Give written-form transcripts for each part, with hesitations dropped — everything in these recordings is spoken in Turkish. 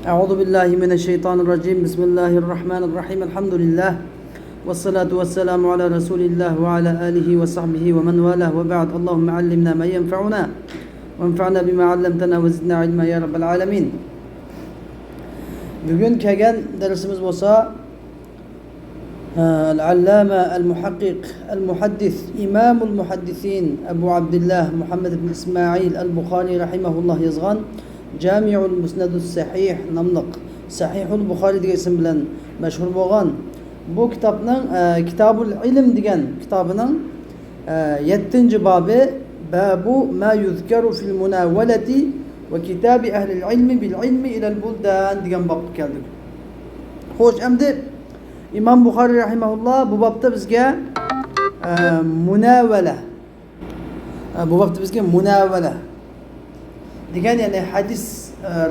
أعوذ بالله من الشيطان الرجيم بسم الله الرحمن الرحيم الحمد لله والصلاة والسلام على رسول الله وعلى آله وصحبه ومن والاه وبعد اللهم علمنا ما ينفعنا وانفعنا بما علمتنا وزدنا علما يا رب العالمين. Bugün kelgan dersimiz bo'lsa العلامة المحقق المحدث إمام المحدثين أبو عبد الله محمد بن إسماعيل البخاري رحمه الله يزغان جامع المسند الصحيح نملق صحيح البخاري degan isim bilan mashhur bo'lgan bu kitobning Kitabul Ilm degan kitobining 7-bobi babu ma yuzkaru fil munawalati va kitabi ahli ilmi bil ilmi ila al buldan degan bobga keldik. Xo'sh, endi Imom Buxoriy rahimahulloh bu bobda bizga munawala degan, ya'ni hadis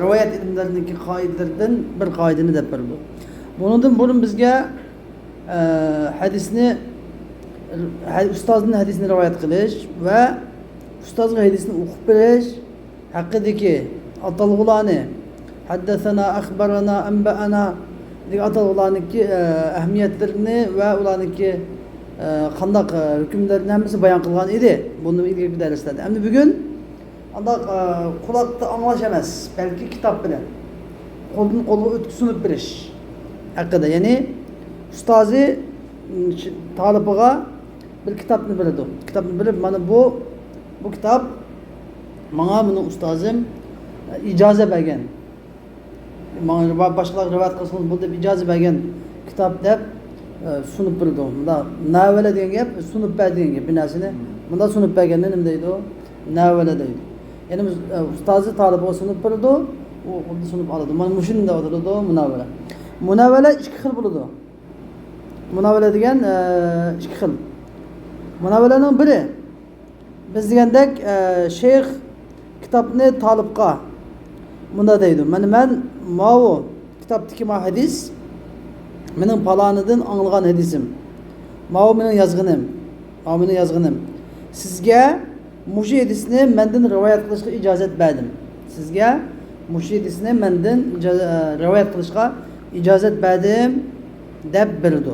rivoyat ilmlaridagi qoidalardan bir qoidani deb berdi. Bundan burun bizga hadisni ustozning hadisini rivoyat qilish va ustozga hadisni o'qib berish haqidagi atalg'ularni haddasana, axbarana, anba'ana degan atalg'ularniki ahamiyatlarini va ularniki qandaq hukmlarini hammasi bayon qilgan edi bundan ilgari darslarda. Endi bugun andaq quloqda anglash emas, balki kitob bilan qo'ldan qo'lga o'tkazib berish haqida, ya'ni ustozi tolibiga bir kitobni beradi. Kitobni berib, mana bu kitob menga mening ustozim ijozat bergan. Menga boshqalar rivoyat qilsin bu deb ijozat bergan kitob deb sunib berdi. Bunda navala degan gap, sunib bergan gap, bir narsani bunda sunib berganda nima deydi? Navala deydi. Yani ustozi tolibiga sunib berdi, u xuddi sunib oladi. Mana shunda o'tiradi munavvala. Munavvala ikki xil bo'ladi. Munavvala degan ikki xil. Munavvalaning biri biz degandek shayx kitobni tolibga bunda deydi. Men mavu kitobdagi ma hadis mening palonidan anglagan hadisim. Mavu mening yozganim. Sizga mushu hadisni mendan rivoyat qilishga ijozat berdim. Sizga mushu hadisni mendan rivoyat qilishga ijozat berdim deb berdi.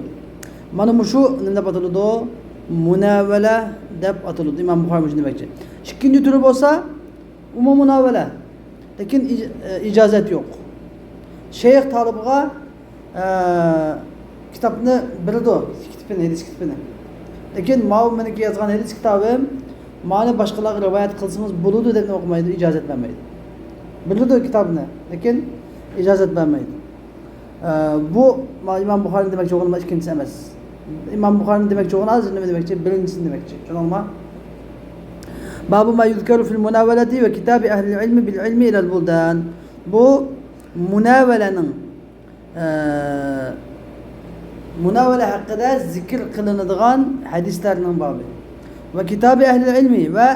Mana mushu nima deb ataladi? Munavvala deb ataladi. Imom Buxoriy shunday demoqchi. Ikkinchi turi bo'lsa umum munavvala. Lekin ijozat yo'q. Shayx tolibiga kitobni berdi, hadis kitobini. Lekin meniki yozgan hadis kitobim mani boshqalarga rivoyat qilsangiz bo'ladi deb o'qimaydi, ijozat bermaydi. Biladi kitobni, lekin ijozat bermaydi. Bu Imom Buxoriy demoqchi bo'lgan ikkinchisi emas. Imom Buxoriy demoqchi bo'lgan hozir nima demoqchi? Birinchisi demoqchi. Tushunarmi? Babu ma yuzkaru fil munawalati va kitabi ahli ilmi bil ilmi ila al buldan. Bu munavalaning munavala haqida zikr qilinadigan hadislarning bobi. Ve kitabı ehli ilmi ve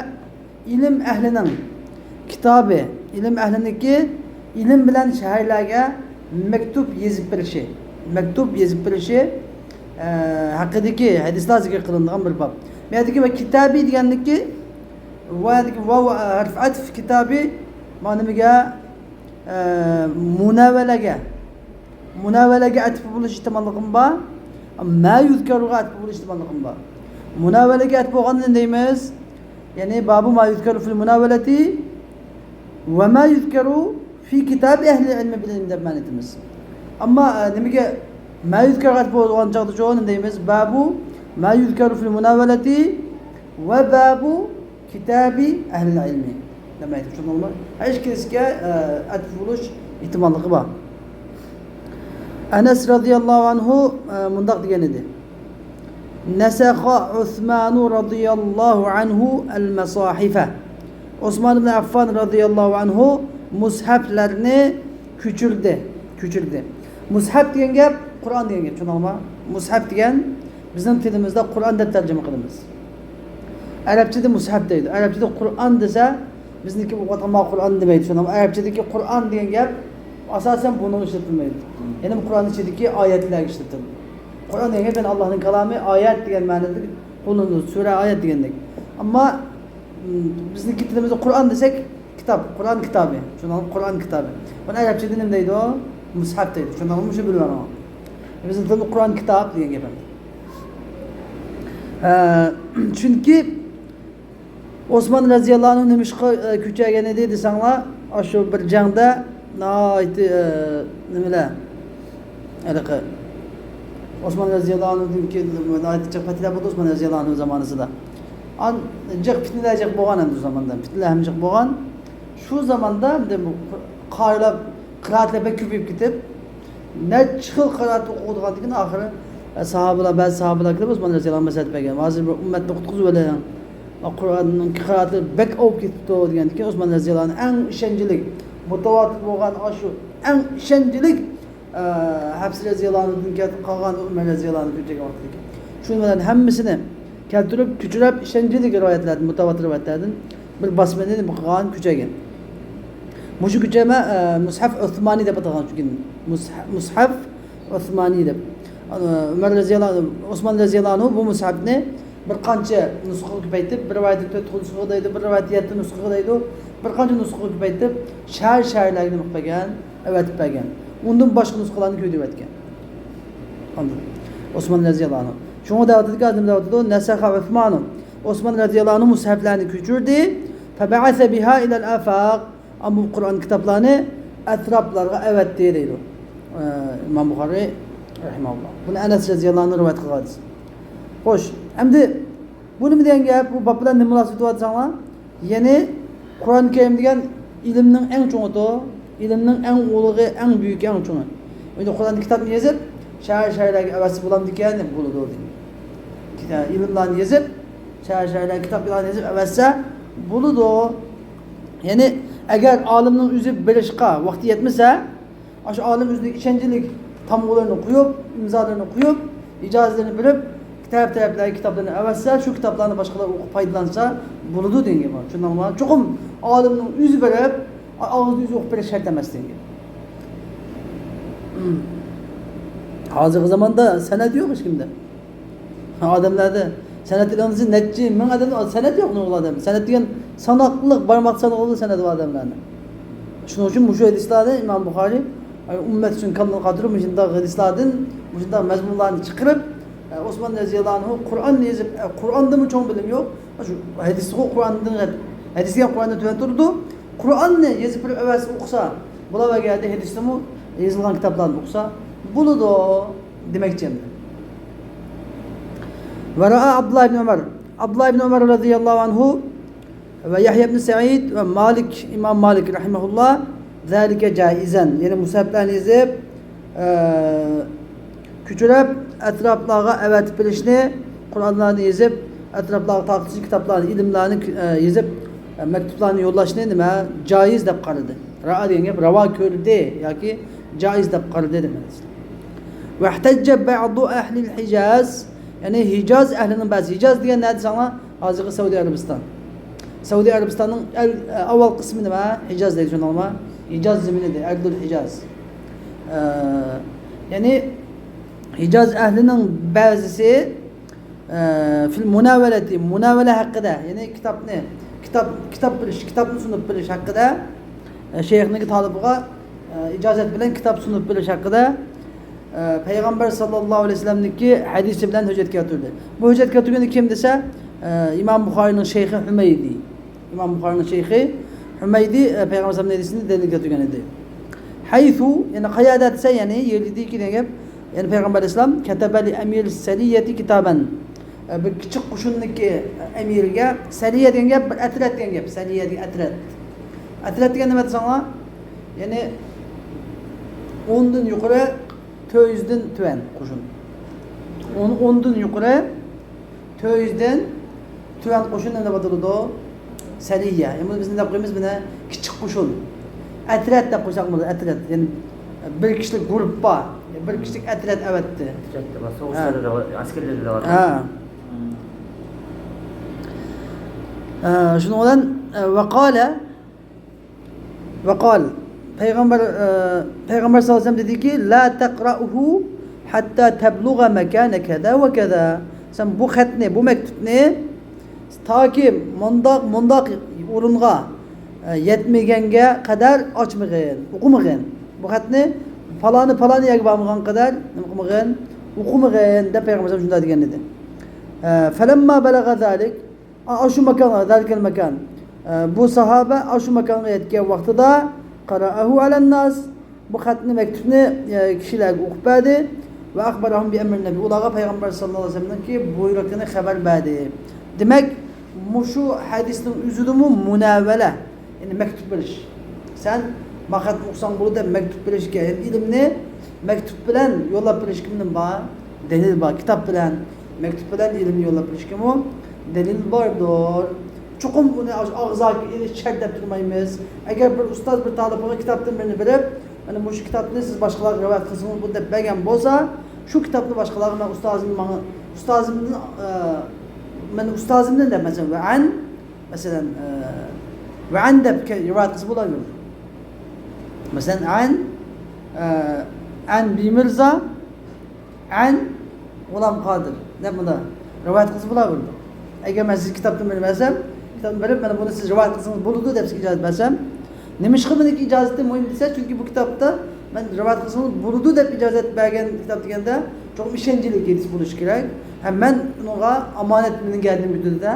ilim ehlinin kitabı, ilim ehliniki ilim bilen şehirlerge mektup yazıp berişi hakkındaki hadisler zikir kılındığın bir bab. Meyadaki ve kitabı diyenlik vav harf atf kitabı manimiga munavelege atf buluş ihtimalliğin ba, ma yuzkaruga atf buluş ihtimalliğin ba. Munavvalagi aytib bo'lganda deymiz, ya'ni babu ma yuzkaru fil munawvalati va ma yuzkaru fi kitabi ahli ilmi bil ilm deb ma'naymiz. Ammo nimaga ma yuzkaru aytib bo'lgan chog'da shuni deymiz, babu ma yuzkaru fil munawvalati va babu kitabi ahli ilmi demaydi. Tushunarmi? Hech kimga aytib bo'lish ehtimolligi bor. Anas radhiyallohu anhu mundaq degan edi. Nesakha Osman radıyallahu anhu el-masahife. Osman ibn Affan radıyallahu anhu mushaflarni küçüldü. Mushaf degan gap Qur'on degan gap, tushunarmi? Mushaf degan bizning tilimizda Qur'on deb tarjima qilamiz. Arabchada mushaf deydi. Arabchada Qur'on desa bizniki bu qatama Qur'on demaydi, tushunarmi? Arabchadagi Qur'on degan gap asosan buni ishlatilmaydi. Ya'ni Qur'on ichidagi oyatlar ishlatiladi. Qur'on degan Allohning kalami, oyat degan ma'noda qo'llanadi, sura oyat degandek. Ammo bizniki tilimizda Qur'on desak, kitap, Kur'an kitabı. Şundan Kur'an kitabı. Bunu Arapça dilim deydi o, mushaf deydi. Şundan olmuş biliyor ama. Bizim tabi Kur'an kitap diye gibi. Çünkü Osman radıyallahu anh demiş küçüğe ne dedi sana şu bir canda naiti nemile elaka Osman radıyallahu anh ki naiti çapatıyla bu Osman radıyallahu anh zamanısında an cık fitneleyecek boğan hem o zamanda fitneleyecek boğan şu zamanda de bu karla kıraatle pek küpüp gidip ne çıkıl kıraat okuduğu dikin ahire sahabeler bazı sahabeler gibi Osman radıyallahu anh mesele pek bazı ümmetle kutkuzu böyle yani Kur'an'ın kıraatı bek olup gitti o diyen ki Osman radıyallahu anh en işencilik mutavatir boğan aşı en işencilik hepsi radıyallahu anh'ın kalgan Ömer radıyallahu anh'ın küçük ortadaki şunların hemmisini keltirip küçülüp işencilik rivayetlerden mutavatir rivayetlerden bir basmenin bu kalgan küçüğün Muşu küçüğüme Mushaf Osmani de batağın çünkü Mushaf Osmani de Ömer radıyallahu anh Osman radıyallahu anh bu mushaf ne bir qancha nusxa ko'paytib bir rivayatda 4 nusxa deydi bir rivayatda 7 nusxa deydi bir qancha nusxa ko'paytib shaharlarni qilgan avatib bergan undan boshqa nusxalarni ko'ydirib aytgan Osman radhiyallohu anhu shunga da'vatdagi adam da'vatida nasaxa Usmon Osman radhiyallohu anhu mushaflarni ko'chirdi fa ba'atha biha ila al-afaq ammo Qur'on kitoblarini atroflarga avatdi deydi Imom Buxoriy rahimahulloh buni Anas radhiyallohu anhu rivoyat qilgan xo'sh endi bu nima degan gap bu bab bilan nima munosabat qilyapsanglar ya'ni Qur'oni Karim degan ilmning eng cho'ng'iti ilmning eng ulug'i eng buyuk eng cho'ng'i endi Qur'onni kitobni yozib shaharlarga avasi bo'ladi ekan deb bo'ladi ilmlarni yozib shaharlarga kitoblarni yozib avasa bo'ladi ya'ni agar olimning o'zi bilishga vaqti yetmasa o'sha olim o'zining ishonchlik tamg'ularini qo'yib imzolarini qo'yib ijozatini berib taraflarga kitoblarni avassa shu kitoblarni boshqalar o'qib foydalansa bo'ladi degan bor shundanmi cho'qim olimning o'zi berib og'zini o'zi o'qib berish shart emas degan hozirgi zamonda san'at yo'q hech kimda odamlarda san'at ilmisi necha ming odam san'at yo'q odam san'at degan sanoqli barmoq sanoqli san'at bor odamlarni shuning uchun shu hadislarni Imom Buxoriy ummat uchun kamol qadri shunday hadislardan shunday mazmunlarni chiqarib Osman radhiyallohu anhu Qur'onni yozib Qur'onda mı cho'ng bilim yo'q shu hadisga Qur'ondan hadisga Qur'onda tuvan turdi Qur'onni yozib bir avaz o'qisa bularga hadisda mı yozilgan kitoblarni o'qisa bo'ladi demoqchi va ra'a Abdullah ibn Umar radhiyallohu anhu ve Yahya ibn Sa'id ve İmam Malik rahimahullah zalika caizan yani musablarni yozib küçülüp etraflarga avatib bilishni Qur'onlarni yozib etraflarga taqsiz kitoblarni ilimlarni yozib maktublarni yo'llashni nima joiz deb qaradi ra'a degan gap ravo ko'rdi yoki joiz deb qaradi demak va ihtajja ba'du ahli al-Hijaz ya'ni Hijaz ahlining ba'zi Hijaz degan nima desanglar hozirgi Saudiya Arabistonning avval qismi nima Hijaz deydi shundaymi Hijaz zeminidir Ardul Hijaz ya'ni Hicaz ehlinin bazısı fil munavele hakkında yani kitap bilish kitapni sunup bilish hakkında şeyhning talibiga icazet bilen kitap sunup bilish hakkında Peygamber sallallahu aleyhi ve sellem'niki hadisi bilen hüccet getirdi. Bu hüccet getirgeni kim dese İmam Buxori'nin şeyhi Hümeydi. İmam Buxori'nin şeyhi Hümeydi Peygamber sallallahu aleyhi ve sellem'in delil getirgeniydi. Haythu yani kıyadet ise yani yerlidi ki ne yani Peygamber Aleyhisselam ketebeli emir seriyeti kitaben bir küçük kuşunniki emirge seriye degan gap bir atrat degan gap seriye degan atrat degan nima desanglar yani 10dan yuqori 400dan tuvan qo'shin 10dan yuqori 400dan tuvan qo'shin nima bo'ladi seriye yani biz nima qo'yamiz buni kichik qo'shin atrat deb qo'ysak bo'ladi atrat yani bir kişilik grup bor bir kişilik atrat avatdi so'g'ishlarda askarlarda da var şunu olan وقال Peygamber sallallahu aleyhi ve sellem dedi ki la taqra'uhu hatta tabluğa mekane keda ve keda sen bu xatni bu mektubni ta ki mundak o'ringa yetmeganga qadar ochmag'in, o'qimag'in. Bu xatni falani yerga bormagan qadar nima qilmag'in, o'qimag'in deb payg'ambar shunday degan edi. Falamma balagha zalik, shu makon, zalikal makon. Bu sahaba shu makonga yetgan vaqtida qara'ahu alan nas, bu xatni maktubni kishilarga o'qib berdi va akhbarahum bi amri nabiy. Ularga payg'ambar sallallohu alayhi vasallamki buyruqni xabar berdi. Demak, şu hadisning o'zidimi munavvala, ya'ni maktub bilish. Sen vaqt o'qisang bo'ladi, maktub bilishga, ilmni maktub bilan yo'llab bilish kimning bor? Dalil bor. Kitob bilan maktub bilan ilmni yo'llab bilishga mu dalil bordir. Chuqum uni og'zaki ilish shart deb turmaymiz. Agar bir ustoz bir talabga kitobdan birini bilib, mana bu kitobni siz boshqalarga rivoyat qilsangiz bu deb bergan bo'lsa, shu kitobni boshqalarga men ustozimning من أستاذنا ده مثلا وعن مثلا وعن ده رواية قصب الله يقول مثلا عن بمرزا عن غلام قادر ده من ده رواية قصب الله يقول أجا مثلا كتاب تمر مثلا كتاب تمر من bunu siz rivayet kısmınız bulundu da icazet versem neymiş ki bendeki icazeti mühim ise çünkü bu kitapta ben rivayet kısmınız bulundu da icazet bergen kitap degende çok işencilik yetişip buluş gerek. Hemen ona amanet bilin geldiğim müddetde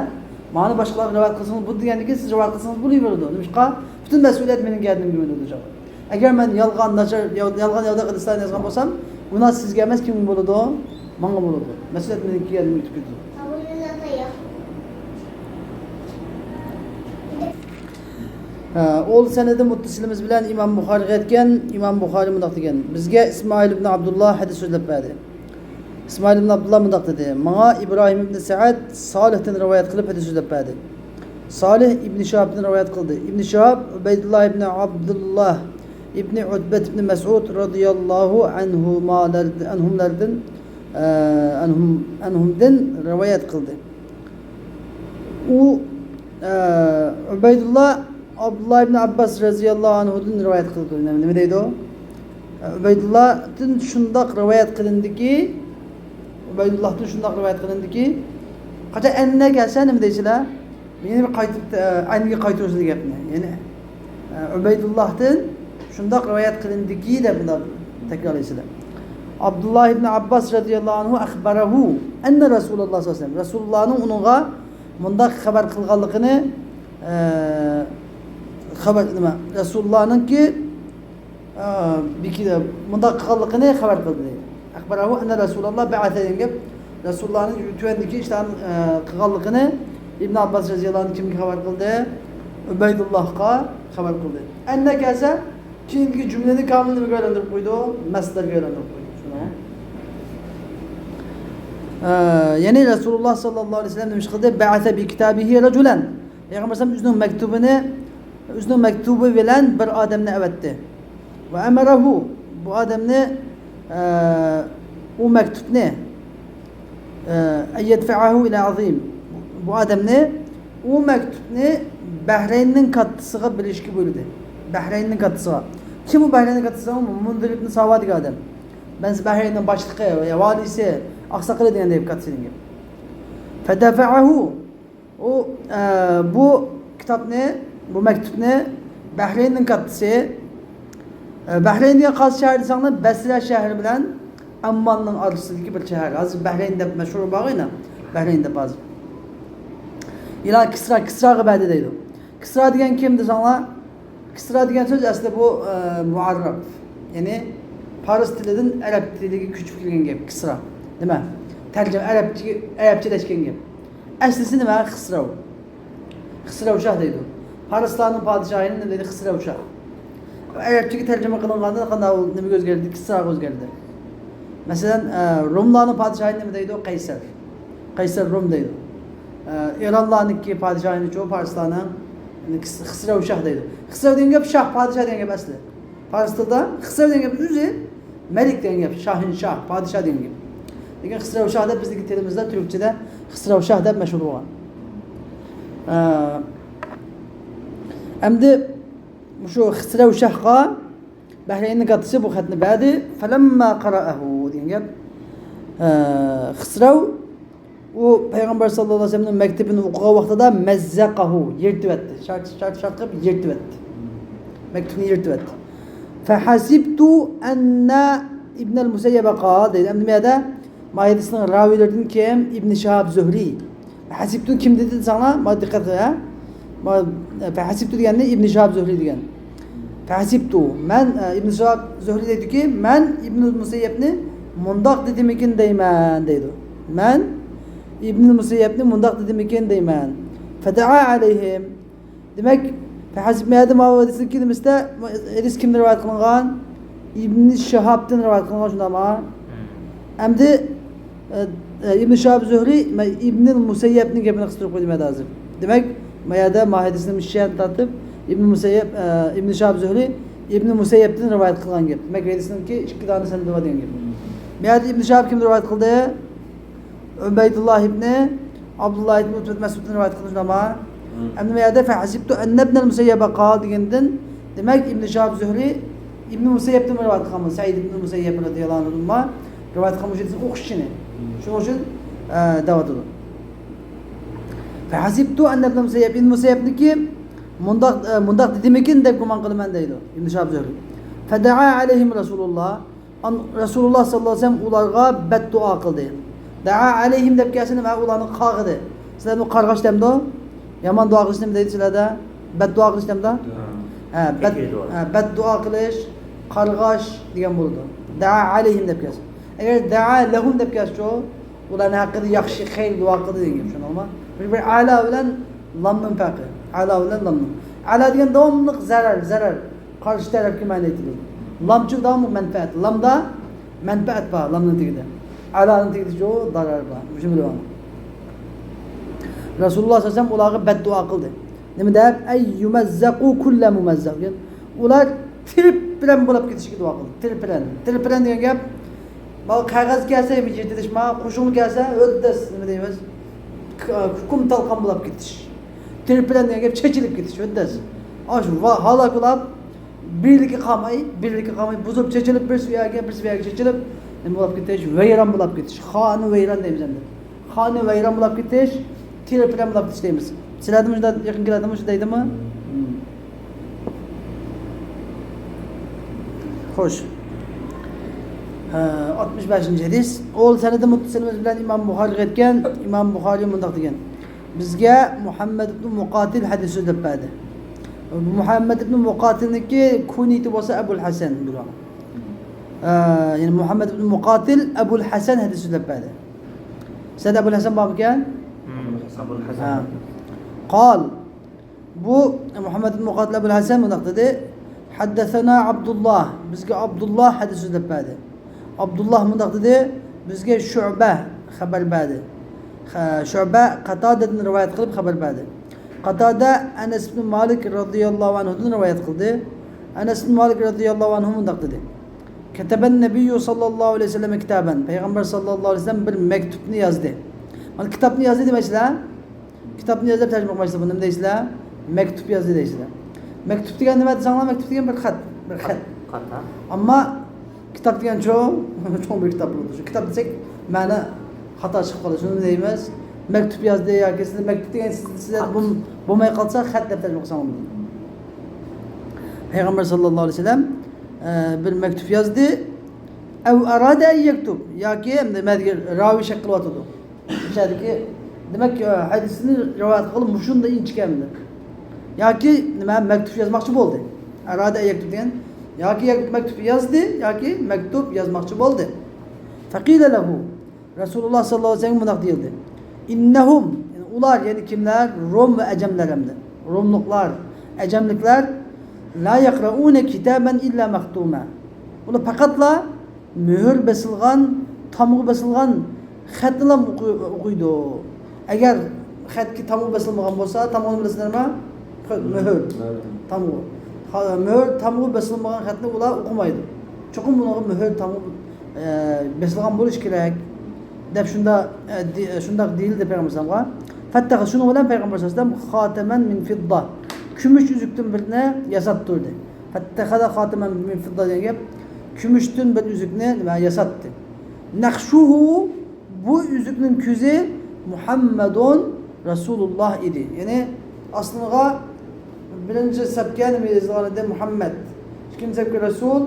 bana başkaları rivayet kılsanız bu degende siz rivayet kılsanız bunu yürüdü. Demiş ki bütün mesuliyet benim geldiğim gibi olacak. Eğer ben yalgan yolda Kılıçdaroğlu yazgan olsam buna siz gelmez kim bulurdu? Bana bulurdu. Mesuliyet benim geldiğim gibi olacak. Ol senede muttasilimiz bilen İmam Buxari etken İmam Buxari mundaq degan. Bizga İsmail ibn Abdullah hadis so'zlab berdi. İsmail ibn Abdullah mundaq dedi. Manga İbrahim ibn Sa'd Salih'ten rivayet qilib hadis so'zlab berdi. Salih ibn Şahab'dan rivayet qildi. İbn Şahab Ubeydullah ibn Abdullah ibn Utbet ibn Mes'ud radıyallahu anhumdan rivayet qildi. U Ubeydullah Abdullah ibn Abbas radıyallahu anhu'dan rivayet qildi. Nima deydi o? Ubeydullah'dan shundoq rivayet qilindiki, Ubeydullah'dan shundoq rivayet qilindiki, qachon anna kelsa nima deysizlar? Meni bir qaytib ayniga qaytarasiz gapni. Ya'ni Ubeydullah'dan shundoq rivayet qilindiki deb buni takrorlaysizlar. Abdullah ibn Abbas radıyallahu anhu akhbarahu anna Rasulullah sallallahu aleyhi ve sellem Rasulullah'ın onunğa mundaq xabar qilganligini xabar nima Rasulullah'ın ki bir mundaq qilganligini xabar qildi. Akhbarahu anna Rasulullah ba'atha degap Rasulullah'ın tüvendiki işte qilganligini İbn Abbas radıyallahu anh kimga xabar qildi? Ubeydullah'ga xabar qildi. Anna kelsa keyingi cümleni kamilini o'ylantirib qo'ydi, masdarga o'ylantirib qo'ydi. Yani Resulullah sallallahu aleyhi ve sellem demiş ki ba'atha bi kitabihi raculan. Peygamber sallallahu özünün mektubu bilen bir adamını evetti. Ve emerahu bu adamını o mektubunu yedfa'ahu ila azim. Bu adamını o mektubunu Bahreyn'in katısıga bilişki buyurdu. Bahreyn'in katısıga. Kim bu Bahreyn'in katısıga? Mundir ibn Sava diye adam. Ben Bahreyn'in başlığı ya valisi Aksakalı diyen deyip katıydın gibi. Fedefa'ahu o bu kitap ne? Bu mektup ne? Bahreyn'in katısı. Bahreyn'e karşı şehir insanlar Basra şehri bilen Amman'ın arasındaki bir şehir. Az Bahreyn'de meşhur bağıyla Bahreyn'de bazı. İla Kisra gıbadi deydi. Kisra diyen kimdir sana? Kisra diyen söz aslında bu muarraf. Yani Paris dilinin Arap dilindeki küçük bilgin gibi Kisra. Değil mi? Tercüme Arapçeleşken gibi. Aslisi ne var? Xısrav. Xısrav Şah deydi. Paris'tanın padişahının ne dedi? Xısrav Şah. Arapçaki tercüme kılınğanda kanal ne göz geldi? Kisra göz geldi. Mesela Rumların padişahının ne deydi? O Kaysar. Kaysar Rum deydi. İranlar'ınki padişahının çoğu Paris'tanın Xısrav Şah deydi. Xısrav deyen gibi Şah, padişah deyen gibi aslı. Paris'ta Xısrav deyen gibi üzü Melik deyen gibi, Şahin Şah, padişah deyen gibi. Lakin Xısrav Şah da bizdeki dilimizde, Türkçe'de Xısrav Şah da meşhur olan. Emdi şu Xısrav Şah'a Bahreyn'in katısı bu xatni bədi. Felemma qara'ahu deyen gibi. Xısrav O Peygamber sallallahu aleyhi ve sellem'in mektebini okuduğu vaxtida mezzaqahu yırtıp etti. Şart qilib yırtıp etti. Mektubini yırtıp etti. Fehasibtu enne İbn-i Museyyebe qal deydi. Hem demeyede Mahidisinin ravilerden kim? İbn-i Şahab Zühri. Fehasibtu kim dedi sana? Ma dikkat et ha. Fehasibtu diyen ne? İbn-i Şahab Zühri diyen. Fehasibtu. Men İbn-i Şahab Zühri dedi ki men İbn-i Museyyebni mundaq dedim iken deymen deydi. Men İbn-i Museyyebni mundaq dedim iken deymen. Feda'a aleyhim. Demek fehasibmeyede mavadisinin kelimesinde edis kimden rivayet kılıngan? İbn-i Şahab'dan rivayet kılıngan şunda ama. Hem de İbn-i Şahab Zühri İbn-i Museyyeb'nin gebine kıstırıp koydum hazır. Demek mayada mahedisini müşşiyen tatıp İbn-i Şahab Zühri İbn-i Museyyeb'den rivayet kılgan gibi. Demek redisinin ki iki tane senede var diyen gibi. Mayada İbn-i Şahab kimden rivayet kıldı? Übeydullah İbni Abdullah İbni Utbet Mesud'dan rivayet kılmış ama. Hem de mayada fehasibtu enne İbn-i Museyyeb'e kal diyenden demek İbn-i Şahab Zühri İbn-i Museyyeb'den rivayet kılmış. Said İbn-i Museyyeb radıyallahu anh'ın rivayet kılmış edilsin okuşçini. Şunun için davet olun. Fehasibtu enne İbn-i Museyyeb İbn-i Museyyeb'niki mundaq dedimekin de kuman kılmen deydi. İbn-i Şahab Zühri. Feda'a aleyhim Resulullah. Resulullah sallallahu aleyhi ve sellem ularga beddua kıldı. Da'a aleyhim deb gelsin ve ulanı qağıdı. Sizler bu qarğaş demdi o? Yaman dua qilish deydi sizlerde? Beddua qilish demdi? Beddua qilish, qarğaş degan bo'ldi. Da'a aleyhim deb gelsin. Eğer da'a lehum deb gelsin o, ularni haqqida yaxshi xeyr dua qildi degan tushunarmi? Bir ala bilan lamning farqi. Ala bilan lamning. Ala degan davomliq zarar. Qarshi tarafga ma'no aytiladi. Lamchi davomli manfaat. Lamda manfaat bor, lamning tagida. Ala'nın tagida shu zarar bor. Shuni bilaman. Rasululloh sallallohu alayhi vasallam ularga beddua qildi. Nima deb? Ay yumazzaqu kullu mumazzaq. Ular tirib bilan bo'lib ketishga duo qildi. Tirib bilan degan gap bu qog'oz kelsa bijirtishma, qo'shin kelsa o'ddas nima deymiz? Hukm talqon bo'lib ketish. Tirib bilan degan gap chechilib ketish, o'ddas. Ash halok bo'lib birligi qolmay buzib chechilib bir suyaga chechilib nima bo'lib ketish, vayron bo'lib ketish. Xoni vayron deymiz endi. Xoni vayron bo'lib ketish, tirib bilan bo'lib ketish deymiz. Sizlarga shunda yaqin keladimi, shunday deydimi? Xo'sh. 65. hadis. Ol sanada muttasilimiz bilan İmam Buxoriy aytgan, İmam Buxoriy bundoq degan. Bizga Muhammad ibn Muqatil hadis so'zlab berdi. Muhammad ibn Muqatilniki kuniyati bo'lsa Abul Hasan bilan. Yani Muhammad ibn Muqatil Abul Hasan hadis so'zlab berdi. Sizda Abul Hasan bor ekan? Abul Hasan. Qal bu Muhammad ibn Muqatil Abul Hasan bundoq dedi. Haddasana Abdullah. Bizga Abdullah hadis so'zlab berdi. Abdullah bundoq dedi. Bizga Shu'ba xabar berdi. Shu'ba Qatadadan rivoyat qilib xabar berdi. Qatada Anas ibn Malik radhiyallohu anhudan rivoyat qildi. Anas ibn Malik radhiyallohu anhu bundoq dedi. Kataban Nabiyyu sallallohu alayhi vasallam kitaban. Payg'ambar sallallohu alayhi vasallam bir maktubni yozdi. Mana kitobni yozdi demaysizlar? Kitobni yozib tarjima qilmaysizlar, buni nima deysizlar? Maktub yozdi deysizlar. Maktub degan nima desanglar? Maktub degan bir xat. Qata. Ammo kitob degan cho'ng bir kitob bo'ladi. Shu kitob desak, ma'na xato chiqib qoladi. Shuni deymiz. Maktub yozdi yoki siz maktub degan sizlar bo'lmay qolsa, xat deb tarjima qilsangiz bo'ladi. Payg'ambar sallallohu alayhi vasallam bir maktub yozdi. Ev arada yaktub yoki nimaga ravi shakl qilyotdi. O'shadiki demak hadisni rivoyat qilib shunda inchgandir. Yoki nima maktub yozmoqchi bo'ldi. Arada yaktub degan yoki maktub yozdi yoki maktub yozmoqchi bo'ldi. Faqila lahu Rasululloh sallallohu alayhi vasallam bunday deyildi. İnnehum yani ular yani kimler? Rom ve Ecemler hem de. Romluklar, Ecemlikler la yakraune kitaben illa maktuma. Ular fakatla mühür basılgan, tamuğu basılgan xatla okuydu. Eğer xat ki tamuğu basılmagan olsa tamuğunu bilasizler mi? Mühür. Tamuğu. Mühür tamuğu basılmagan xatni ular okumaydı. Çokum bunlara mühür tamuğu basılgan buluş kerak. Deb shunda deyildi Peygamber sallallohu alayhi vasallam. Fattaqa shuni bilan Peygamber sallallohu alayhi vasallam xataman min fidda. Kumush uzukdan birini yasab turdi. Fattaqa xataman min fidda degan gap kumushdan bir uzukni yasatdi. Naqshuhu bu uzukning ko'zi Muhammedun Resulullah idi. Yani aslında birinci sepke nima yazılganida Muhammed, ikinci sepke Resul,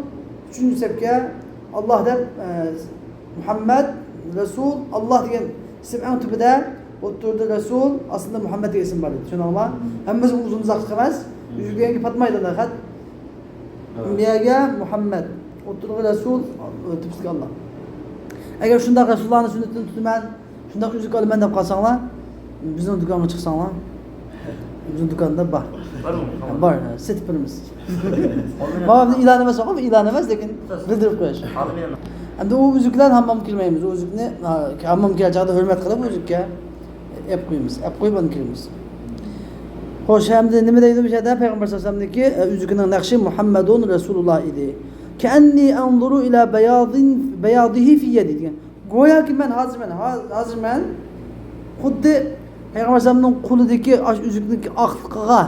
üçüncü sepke Allah deb Muhammed, Resul, Allah degan isim eng tubida, o'ttirdi Resul, aslında Muhammed degan isim bor edi. Tushunarlimi? Hammasi uzun uzoq emas. Yuzganga patmaydi faqat. Miyaga Muhammed, o'ttirdi Resul, o'tibsiga Allah. Agar shunday Rasulullohning sunnatini tutaman, shunday uzuk olaman deb qolsanglar, bizning do'konga chiqsanglar, bizning do'konda bor. Bor, setipimiz. Mana ilan emas, ilan emas, lekin bildirib qo'yish. Endi u uzuklar hammom kirmaymiz. U uzukni hammom kelajagida hurmat qilib uzukka ep qo'yamiz. Ep qo'yib uni kiramiz. Xo'sh, endi nima deydi bu yerda payg'ambar sollallohu alayhi vasallamniki uzukining naqshi Muhammadun Rasululloh edi. Kanni anzuru ila bayadihi fi yadi degan. Go'yoki men hozir men xuddi payg'ambar sollallohu qo'lidagi uzukning oqligiga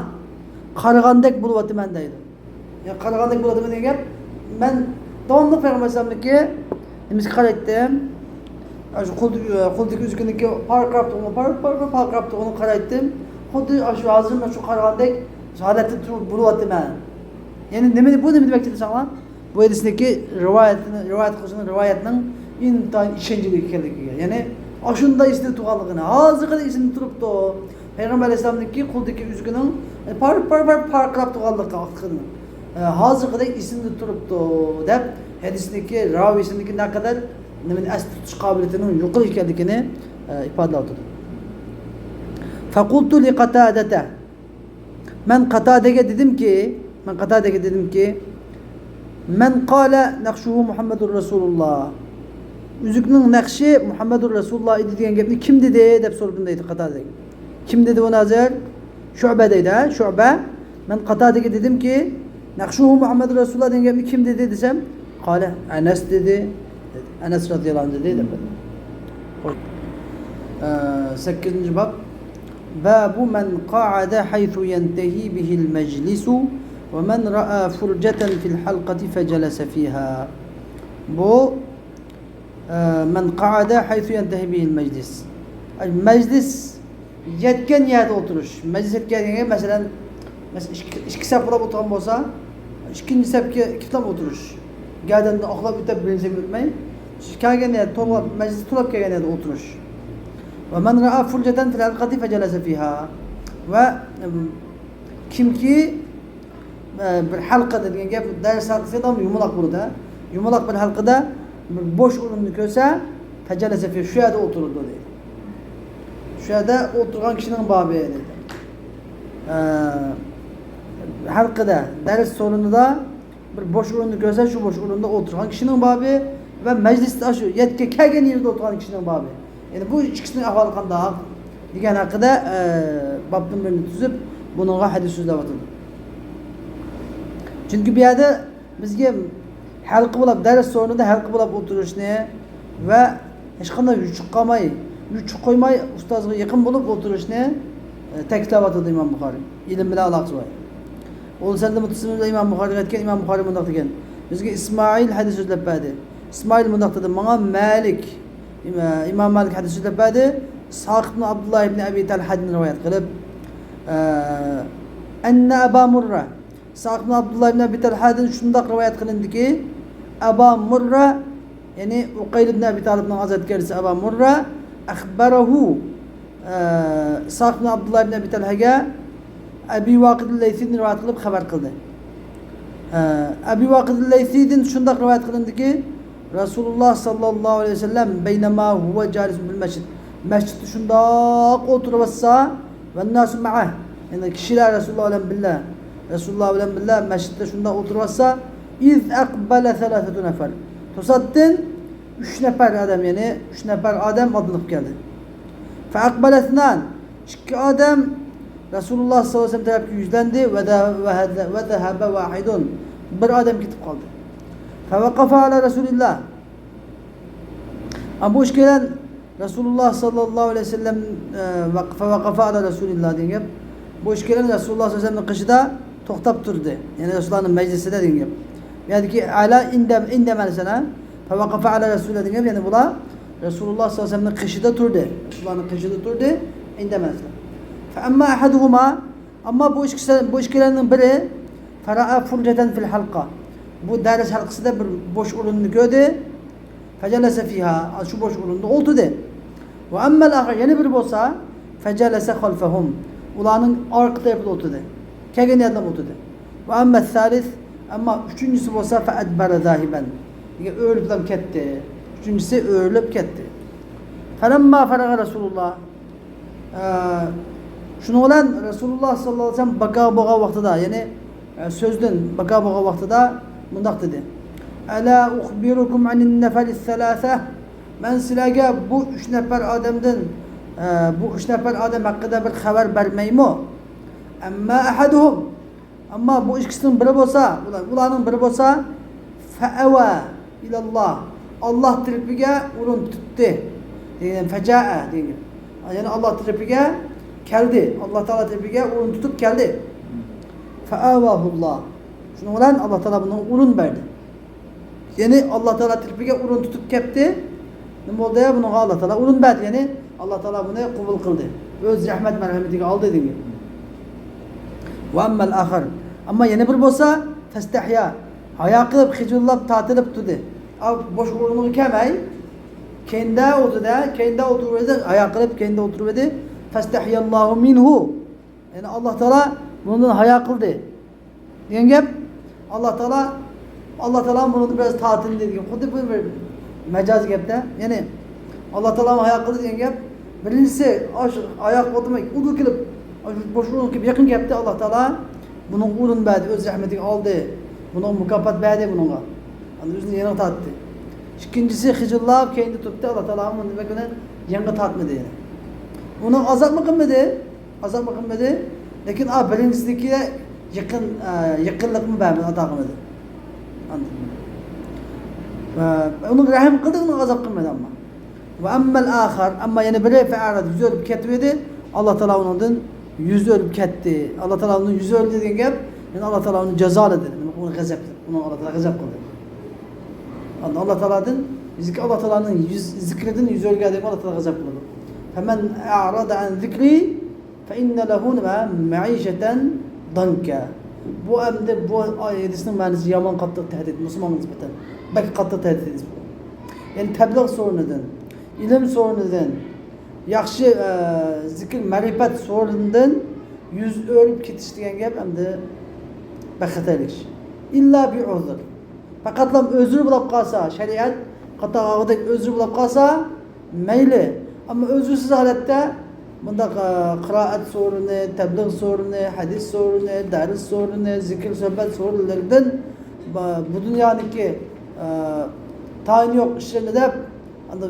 qaragandek bo'lyapman deydi. Ya qaragandek bo'lyapman degan gap men davomli payg'ambar sollallohu nimasiga qaraydim. Shu qo'ldagi uzukniki parqab turibdi, qaraydim. Xuddi shu hozir men shu qaragandek holatda turib bo'lyapman. Ya'ni nima demak desanglar? Bu hadisdagi rivoyat qilishning rivoyatning intayin ishonchli ekanligiga. Ya'ni ashunda esda turganligini, hozirda esimda turibdi. Payg'ambar alayhisolamniki qo'ldagi uzukning parqab turganligi hozirda esimda turibdi deb hadisdagi ravisiniki naqadar nimani asli tutish qobiliyatining yo'qligi ekanligini ifodaladi. Faqultu li Qatadata. Men Qatadaga dedimki, men qala naqshuhu Muhammadur Rasulullah. Uzukning naqshi Muhammadur Rasulullah edi degan gapni kim dedi deb so'raganda edi Qatadaga. Kim dedi bu nazar? Shu'ba deydi, Shu'ba. Men Qatadaga dedimki, naqshuhu Muhammadur Rasulullah degan gapni kim dedi desam, qala Anas dedi. Anas radhiyallohu anhu dedi. 8. bab. Babu man qa'ada haythu yantahi bihi al-majlis wa man ra'a furjatan fil halqati fajalasa fiha. Bu man qa'ada haythu yantahi bihi al-majlis. Majlis yetgan yerda o'tirish. Majlis yetgan yerga masalan ikki saf bo'lib o'tirgan bo'lsa, ikkinchi safga ikkitab o'tirish. Gadanni oqlab o'tib birinchi o'tmay, kelgan yerda to'lab majlis to'lab kelgan yerda o'tirish. Va man ra'a furjatan fil halqati fajalasa fiha. Va kimki bir halqada degan gap dars halqasida yumaloq bo'ladi. Yumaloq bir halqada bir bo'sh o'rinni ko'rsa, fajalasa fiha shu yerda o'tirdi deydi. Shu yerda o'tirgan kishining bobi deydi. Halqada dars so'rinida bir bo'sh o'rinni ko'rsa, shu bo'sh o'rinda o'tirgan kishining bobi va majlisda shu yetga kelgan yerda o'tirgan kishining bobi. Yani bu ikkisining ahvoli qanday degan haqida babning birini tuzib, buningga hadis so'zlayapti. Chunki bu yerda bizga halqa bo'lib dars so'rinida halqa bo'lib o'tirishni va hech qanday yuchuq qo'ymay ustozga yaqin bo'lib o'tirishni ta'kidlayapti Imom Buxoriy. Ilm bilan aloqasi bor. O'lsanda mutassimda Imom Buxoriy aytgan, Imom Buxoriy bunday degan. Bizga Ismoil hadis so'zlab berdi. Ismoil bunday dedi, menga Malik İmam Malik hadis so'zlab berdi. Sa'd ibn Abdullah ibn Abi Talhadan rivoyat qilib, anna Aba Murra, Sa'd ibn Abdullah ibn Abi Talhadan shunday rivoyat qilindiki, Aba Murra, ya'ni Uqayl ibn Abi Talibning azatkarisi Aba Murra akhbarahu Sa'd ibn Abdullah ibn Abi Talhaga Abi Waqid al-Laythini rivoyat qilib xabar qildi. Abi Waqid al-Laythidin shunday rivoyat qilindiki, Rasulullah sallallahu aleyhi ve sellem beynema huve calisun bil mescid. Mescidde şundak oturup olsa ve nasu ma'ah. Yani kişiler Resulullah bilen billah mescidde şundak oturup olsa iz akbale thalathatun nefer. Tosaddin 3 nefer adam, yani 3 nefer adam adılıp geldi. Fe akbale ithnan, 2 adam Resulullah sallallahu aleyhi ve sellem tarafı yüzlendi ve zehebe vahidun. Bir adam gidip kaldı. فَوَقَفَ عَلَى رَسُولِ اللّٰهِ. Ama bu iş gelen Resulullah sallallahu aleyhi ve sellem فَوَقَفَ عَلَى رَسُولِ اللّٰهِ diye. Bu iş gelen Resulullah sallallahu aleyhi ve sellem'in kışıda toktap durdu. Yani Resulullah'ın meclisinde diye. Yani ki ala inde mesela فَوَقَفَ عَلَى رَسُولِ diye. Yani bula Resulullah sallallahu aleyhi ve sellem'in kışıda durdu. Resulullah'ın kışıda durdu. İndemezler. فَأَمَّا أَحَدُهُمَا Ama bu işkilerinin biri فَرَأَى فُرْجَةً fil halqa. Bu ders halkasında bir boş urunu gördü. فَجَلَسَ فِيهَا Şu boş urunda oturdu. وَأَمَّا الْآخَرِ Yeni biri olsa فَجَلَسَ خَلْفَهُمْ Ulanın arka tarafında oturdu. Kegen yanında oturdu. وَأَمَّا الثَّالِث Ama üçüncüsü olsa فَأَدْبَرَ ذَاهِبًا Öğülüp gitti. Üçüncüsü öğülüp gitti. فَلَمَّا فَرَغَ Resulullah Şunu olan Resulullah sallallahu aleyhi ve sellem baka boğa vaxtıda yani sözden baka boğa vaxtıda mundaq dedi. Ala ukhbirukum anin nefelis selase Ben sizlarga bu üç nefer adamdan bu üç nefer adam hakkında bir haber vermeyim o. Amma ahaduhum Ama bu ikisinin biri olsa ulanın biri olsa fe'eva ilallah Allah tarafiga urun tuttu. Yani feca'a yani Allah tarafiga geldi. Allah Teala tarafiga urun tutup geldi. Fe'avahullah Şunu olan Allah Teala buna urun verdi. Yani Allah Teala tarafiga urun tutup kepti. Ne oldu ya buna Allah Teala urun verdi yani Allah Teala bunu kabul kıldı. Öz rahmet merhametiga aldı dediği. Ve emmel ahir Ama yeni bir olsa testahya haya kılıp hicrullab tatılıp tutu. Boş urunu kemay kendi oturdu haya kılıp kendi oturdu. Festehyallahu minhu Yani Allah Teala bundan haya kıldı. Diyengep Allah Teala bunu biraz tatil dedi. Kudu bir mecaz gepte. Yani Allah Teala haya kıldı diyengep. Birincisi ayak oturmak udu kılıp boşluğunu gibi yakın gepte Allah Teala bunun urun verdi, öz rahmetini aldı. Bunun mükafat verdi bununla. Yani üzerine yanı tattı. İkincisi hicrullah kendi tuttu Allah Teala bunu demek ona yanı tatmadı yani. Onun azap mı kılmadı? Azap mı kılmadı? Lakin birincisindeki yakınlık mı vermedi? Ata kılmadı. Anladın mı? Onun rahim kıldı, onun azap kılmadı ama. Ve emmel ahar ama yani biri fe'arad yüzü ölüp ketmedi. Allah Teala onun yüzü ölüp ketti. Allah Teala onun yüzü öldü dediğin gap. Yani Allah Teala onu cezalı dedi. Onu gazap. Onu Allah Teala gazap kıldı. Allah Teala'nın Allah Teala'nın zikredin yüzü ölü geldiğinde Allah Teala gazap kıldı. Hemen a'rada an zikri fe inne lehu me'işeten danka. Bu emde bu ayetinin manası yaman katlı tehdit Müslüman nispeten. Belki katlı tehdit. Yani tebliğ sorunundan, ilim sorunundan, yaxşı zikir, marifet sorunundan yüz ölüp ketiştiğen gap emde baxatalik. İlla bir uzur. Fakat lam özür bulab qalsa, şeriat qatağıda özür bulab qalsa meyli. Ama özürsüz halatda bunda kıraat sorunu, tebliğ sorunu, hadis sorunu, ders sorunu, zikir sohbet sorunlarından bu dünyadaki tayin yok işlerinde de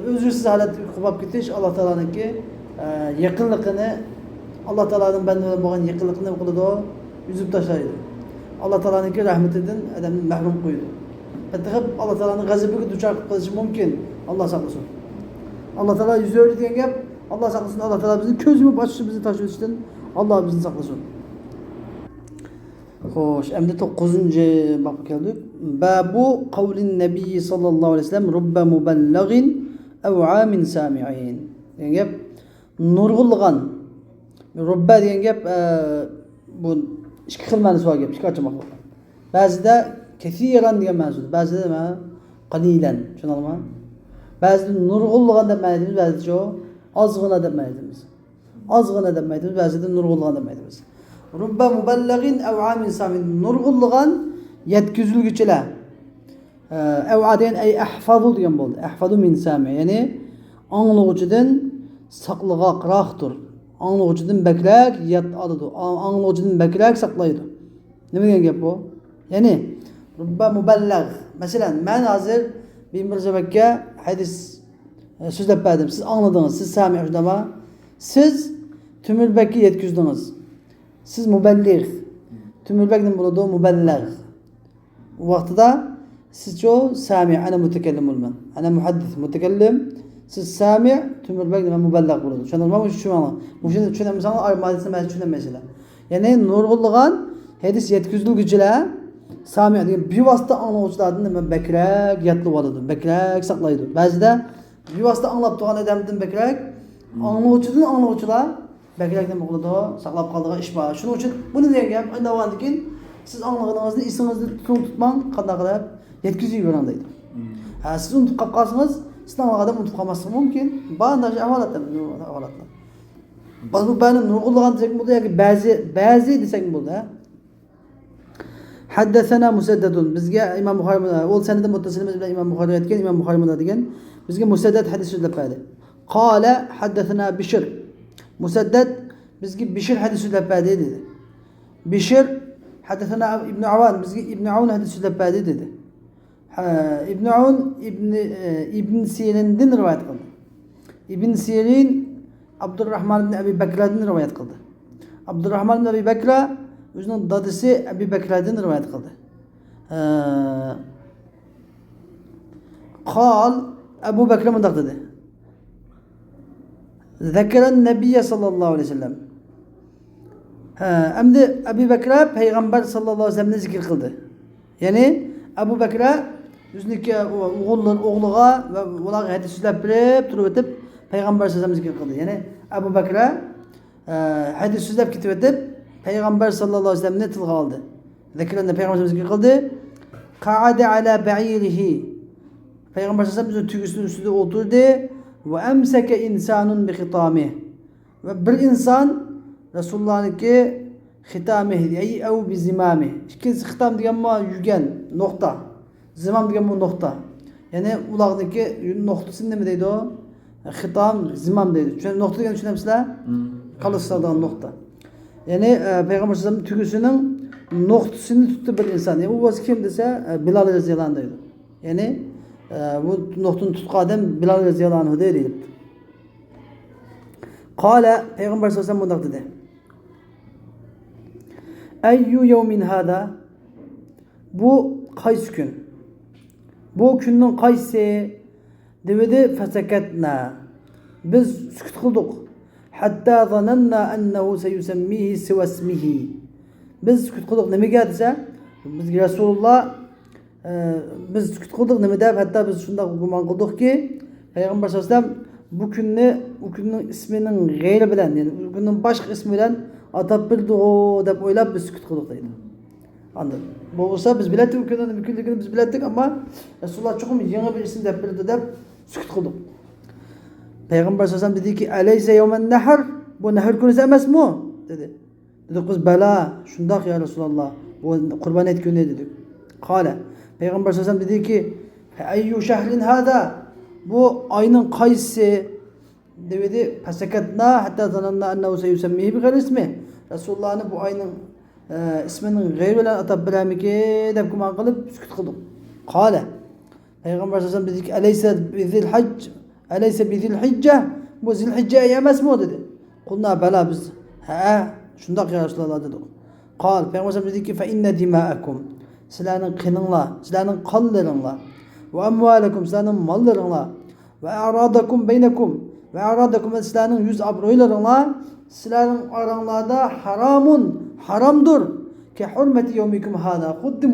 özürsüz halat kubab gitiş Allah Teala'nın ki yakınlığını Allah Teala'nın benden olan yakınlığını kıldı o yüzüp taşlaydı. Allah Teala'nın ki rahmetinden adamın mahrum koydu. Hatta Allah Teala'nın gazabı düşer kılışı mümkün. Allah saklasın. Allah Teala yüzü öyle diyen gap Allah saklasın. Allah Teala bizim közümü başışı bizi taşıyor işte. Allah bizi saklasın. Hoş. Emde 9. bak geldik. Babu kavlin Nebi sallallahu aleyhi ve sellem rubbe mubellagin ev amin sami'in. Diyen gap nurgulgan. Rubbe diyen gap bu iki xil manası var gap. İki açmak var. Bazı da kesiran diyen manası. Bazı da qalilan. Şunu alma. Bazı nurgulgan deb ma'nodimiz, bazı şu azgına deb ma'nodimiz. Azgına deb ma'nodimiz, bazı da nurgulgan deb ma'nodimiz. Rubba muballagin ev amin samin. Nurgulgan yetkizilgüçüler. Ev aden ey ahfazu diyen oldu. Ahfazu min sami. Yani anlıqçıdan saqlığa qıraqdır. Anlıqçıdan beklek yat adıdı. Anlıqçıdan beklek saqlaydı. Ne degan gap bu? Yani rubba muballag. Mesela ben hazır bir mürzebekke hadis sözlep verdim. Siz anladınız. Siz sami ama siz tümülbekki yetkizdiniz. Siz mubellig. Tümülbekden bulunduğu mubellag. O vaxtıda siz çoğu sami. Ana mütekellim olman. Ana muhaddis mütekellim. Siz sami. Tümülbekden ben mubellag bulundu. Şu anda şu an. Bu şimdi şuna mesela armadisine mesela. Yani nurgulluğun hadis yetkizilgüçüler sami. Bir vasıta anlayıcılardan ben beklek yatlı oladı. Beklek saklaydı. Bazı da bevosita anglab turgan odamdan bekrak anglovchidan anglovchilar bekrak nima qiladi saqlab qoladigan ish bor. Shuning uchun buni degan gap undan keyin siz anglaganingizda esingizni tutmang, qanday qilib yetkazib yuboring deydi. Siz unutib qolib qolsangiz, sizdan odam unutib qolmasligi mumkin. Ba'zi holatlar. Bu benim nurg'ulg'an desek bo'ldi yoki ba'zi desek bo'ldi. Haddasana Musaddadun bizga Imom Buxoriy ol sanada muttasilimiz bilan Imom Buxoriy aytgan, Imom Buxoriy degan bizga Musaddad hadis so'zlab berdi. Qala haddasana Bishr. Musaddad bizga Bishr hadis so'zlab berdi dedi. Bishr haddasana Ibn Awan bizga Ibn Awan hadis so'zlab berdi dedi. Ibn Awan Ibn Sirindan rivoyat qildi. Ibn Sirin Abdurrahman ibn Abi Bakr'dan rivoyat qildi. Abdurrahman ibn Abi Bakr o'zining dadasi Abi Bakr'dan rivoyat qildi. Qol Abu Bakr mundaq dedi. Zakaran Nabiy sallallohu alayhi vasallam. Endi Abi Bakr payg'ambar sallallohu alayhi vasallamni zikr qildi. Ya'ni Abu Bakr o'ziniki o'g'liga va ularga hadis so'zlab berib turib o'tib payg'ambar sallallohu alayhi vasallam zikr qildi. Ya'ni Abu Bakr hadis so'zlab ketib o'tib payg'ambar sallallohu alayhi vasallamni tilga oldi. Zikrni payg'ambar zikr qildi. Qa'ada ala ba'irihi. Payg'ambar sallallohu alayhi vasallam tugisining ustida o'tirdi va amsaka insonun bi xitamihi. Va bir inson Rasulullah'niki xitamihi ay au bi zimamihi. Ikkinchisi xitam deganmi yugan nuqta. Zimam deganmi nuqta. Ya'ni ularniki nuqtasi nima deydi o? Xitam, zimam deydi. Nuqta degan tushunamsizlar? Qalishlagan nuqta. Yani Peygamber sallallahu tügüsünün noktasını tuttu bir insan. Yani bu kim dese Bilal radıyallahu anh deydi. Yani bu noktanı tutkan adam Bilal radıyallahu anh deydi. Kale Peygamber sallallahu aleyhi ve sellem dedi. Eyyu yevmin hada bu kaç gün? Bu günün kaysi devede fesaketna. Biz sükut kıldık. Hatta zananna ennehu seyusemmihi sivasmihi. Biz sükut kıldık ne mi geldiyse biz Resulullah biz sükut kıldık ne mi deyip hatta biz şunda guman kıldık ki Peygamber sallallahu aleyhi ve sellem bu günün isminin gayri bilen yani bu günün başka ismiyle atab bildi o deyip oylap biz sükut kıldık deydi. Anladın. Bu olsa biz bilettik bu günü biz bilettik ama Resulullah çok mu yeni bir isim deyip bildi deyip sükut kıldık. Peygamber sallallahu aleyhi ve sellem dedi ki aleyse yevmen nehar bu nehar günü emez mu? Dedi. Dedik biz bela şundak ya Resulallah bu kurban et günü dedik. Kale Peygamber sallallahu aleyhi ve sellem dedi ki eyyu şehrin hada bu ayının kaysi dedi fesakatna hatta zananna ennehu seyusemmihi bi gayri ismi. Resulullah'ın bu ayının isminin gayriyle atab bilemiki deyip kuman kılıp sükut kıldık. Kale Peygamber sallallahu aleyhi ve sellem dedi ki aleyse bizil hac aleyse bizil hicce bu zil hicce yemez mi dedi. Kulna bela biz şundak ya Resulallah dedik. Kal Peygamber sallallahu dedi ki fe inne dima'akum sizlerin kınınla sizlerin kanlarınla ve amvalekum sizlerin mallarınla ve aradakum beynekum ve aradakum sizlerin yüz abroylarınla sizlerin aranlarda haramdır ki hürmeti yevmikum hada xuddi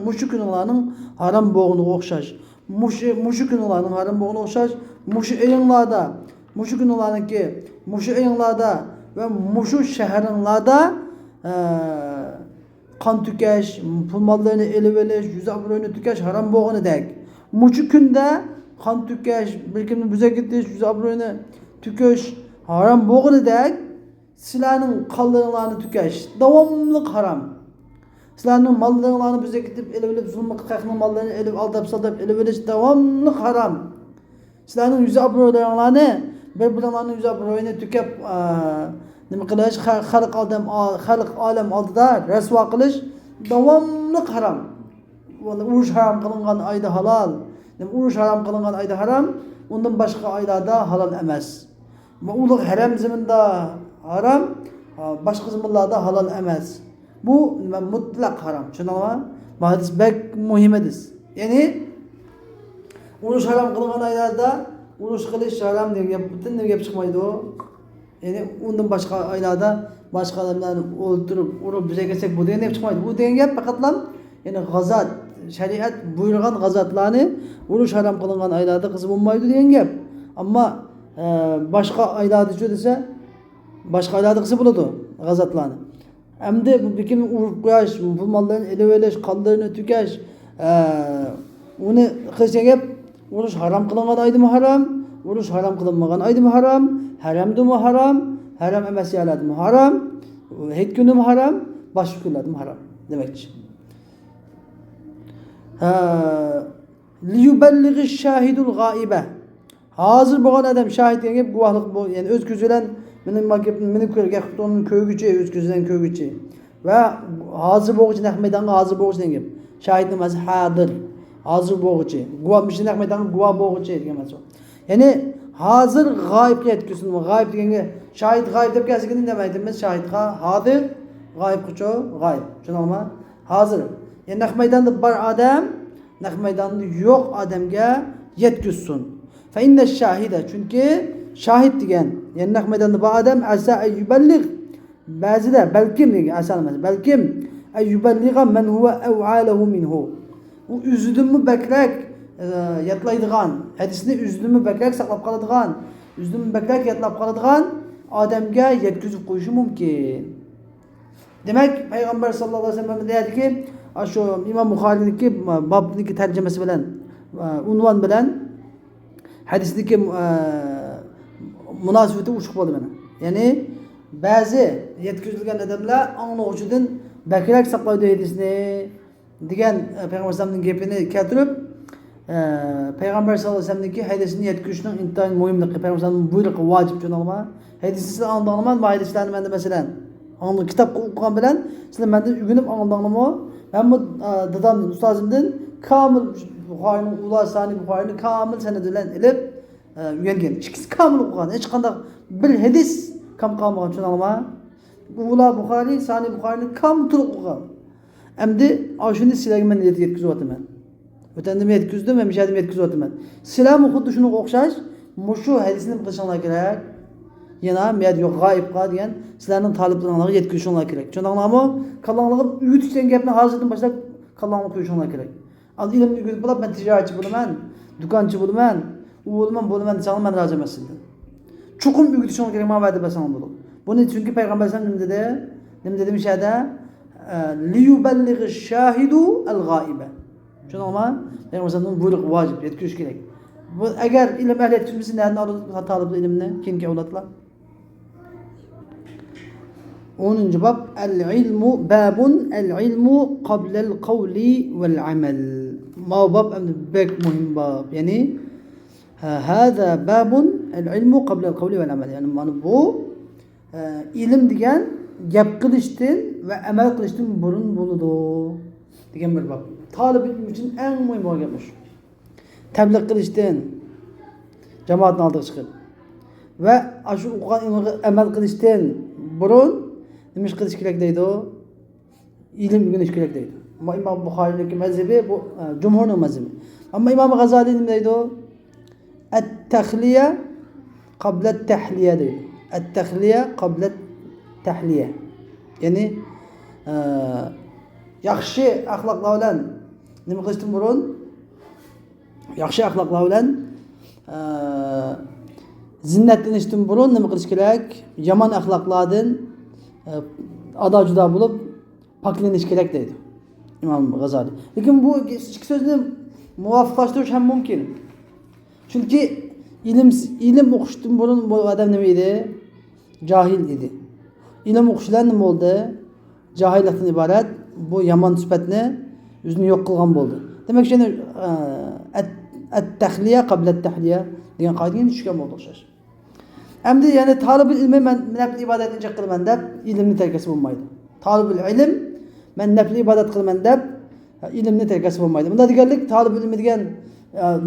muşukunlarının haram boğunu okşaş muşukunlarının haram boğunu okşaş muşu eyinlarda muşukunlarınki muşu eyinlarda ve muşu şehrinlarda kan tükeş pul mallarını eliveliş yüz abroyunu tükeş haram boğunu dek muşu günde kan tükeş bir kimin büze gittiş yüz abroyunu tükeş haram boğunu dek sizlerin kanlarını tükeş devamlık haram. Sizlerin mallarını bize gidip ele zulmü kakının mallarını ele aldap sadap ele devamlık haram. Sizlerin yüzü abroylarını birbirlerinin yüzü abroyunu tükep nima qilish xalq alem aldıda rasvo qilish devamlık haram. Urush haram qilingan ayda halal. Urush haram qilingan ayda haram. Ondan başka aylarda halal emas. Ulug' haram zaminda haram, başka zamanlarda halal emas. Bu mutlak haram. Tushundingmi? Bu hadis bek muhim hadis. Yani urush haram qilingan aylarda urush qilish haram degan butun gap chiqmaydi o. Yani ondan başka aylarda başka adamlarni o'ldirib, urib bize gelsek bu degan gap chiqmaydi. Bu degan gap faqatlam yani g'azat shariat buyurgan g'azotlarni urush harom qilingan oylarda qilsa bo'lmaydi degan gap. Ammo boshqa oylarda-chi desa, boshqa oylarda qilsa bo'ladi g'azotlarni. Endi bu bekimni urib qo'yish, musulmonlarni elib olish, qonlarini to'kish, uni qilsa gap urush harom qilingan oydimi harom, urush harom qilinmagan oydimi harom, haramdimi harom, haram emas yerlardimi harom, hech kunimi harom, boshqa kunlardimi harom demakchi. Liyuballighi shahidul g'aiba. Hozir bo'lgan odam shahid degan gap guvohlik bu, ya'ni o'z ko'zi bilan meni ko'rgan xudoni ko'rguchi, o'z ko'zidan ko'rguchi va hozir bo'lguchi naq maydonga hozir bo'lguchi degan gap. Shahid nimasi? Hadir. Hozir bo'lguchi. Guvoh mishi naq maydonga guvoh bo'lguchi degan ma'no. Ya'ni hozir g'oyibga yetkazsin. G'oyib deganga shahid g'oyib deb kelsa nima aytamiz? Shahidga hozir, g'oyibga g'oyib. Tushunarmi? Hozir. Ya'ni naq maydonda bor odam, naq maydonda yo'q odamga yetkazsin. Fa inna shahida, chunki shahid degan, ya'ni naq maydonda bor odam asa ayyuballigh, ba'zida balkim degan asal emas, balkim ayyuballigha man huwa aw'alahu minhu. U o'zidanmi bakrak yatlaydigan, hadisni o'zidanmi bakrak saqlab qoladigan, o'zidanmi bakrak yatlab qoladigan odamga yetkazib qo'yishi mumkin. Demak, payg'ambar sollallohu alayhi vasallam deyadiki, shu Imom Buxoriyniki bobniki tarjimasi bilan, unvon bilan hadisdagi munosabati ushbu bo'ldi mana. Ya'ni ba'zi yetkazilgan odamlar anglovchidan bakrak saqlaydi hadisni degan payg'ambar sollallohu gapini keltirib, payg'ambar sollallohu alayhi vasallamniki hadisni yetkazishning intayin muhimligi, payg'ambar sollallohu buyrug'i vojib tushunalma. Hadisni anglaman, bu hadislarni menda masalan anglı kitap o'qigan bilan sizlar mendan o'rganib angladinglarmi? Men bu dadamdan, ustozimdan kamil Buxoriyning ular sani Buxoriyning kamil sanadi bilan ilib o'rgangan. Ikkisi kamil o'qigan. Hech qanday bir hadis kam qolmagan tushunalma. Ular Buxoriy, sani Buxoriyning kamil to'liq o'qigan. Endi shuni sizlarga men yetkazib o'taman yetkazdim, men mishadim yetkazib o'taman. Sizlar xuddi shuni o'xshash, mushu hadisni qilishinglar kerak. Yana men yo'q g'oyib qolgan sizlarning talablaringizga yetkazishinglar kerak. Tushundinglarmi? Qalanglarga uyutishdan gapni hozirdan boshlab qalanglarga qo'yishinglar kerak. Az ilmni o'rganib bo'lib, men tijoratchi bo'laman, do'konchi bo'laman, bo'laman desang men rozi emas sizdan. Chuqur o'rgatishinglar kerak, men va'da bersam bo'ladi. Buni chunki payg'ambar sollallohu alayhi vasallam nima dedi mishada? Liyuballighi shahidu al-g'aiba. Tushundingmi? Payg'ambar sollallohu buyruq vojib, yetkazish kerak. Bu agar ilm ahli yetkazmasa, nereden oladi talablar ilmni? Kimga avlatlar? 10. bab el-ilmu babun el-ilmu qabla el-qawli vel-amal. Ma bab bek muhim bab. Yani hada babun el-ilmu qabla el-qawli vel-amal. Yani bu ilim degan gap qilishdan va amal qilishdan burun bo'ladi degan bir bab. Talib ilm uchun eng muhim bo'lgan shu. Tabliğ qilishdan, jamoatning oldiga chiqib va shu o'qigan ilmga amal qilishdan burun nima qilish kerak deydi? Ilm o'rganish kerak deydi. Imom Buxoriyning mazhabi bu jumhurning mazhabi. Ammo Imom G'azaliy nima deydi? At-takhliya qabla at-tahliya deydi. At-takhliya qabla at-tahliya. Ya'ni yaxshi axloqlar bilan nima qilishdan burun yaxshi axloqlar bilan zinnatlanishdan burun nima qilish kerak? Yomon axloqlardan ado judo bo'lib poklanish kerak deydi Imom G'azaliy. Lekin bu ikki so'zni muvofiqlashtirish ham mumkin. Chunki ilm o'qishdan burun bu odam nima edi? Jahil edi. Ilm o'qishlar nima bo'ldi? Jahillikdan iborat. Bu yomon sifatni o'zini yo'q qilgan bo'ldi. Demak, shuni at-tahliya qabla at-tahliya degan qoidaga tushgan bo'ldi o'xshash. Endi ya'ni talabul ilmi men nafl ibodatni qilaman deb ilmni tarkasi bo'lmaydi. Talabul ilm men nafl ibodat qilaman deb ilmni tarkasi bo'lmaydi. Bunda deganlik talabul ilmi degan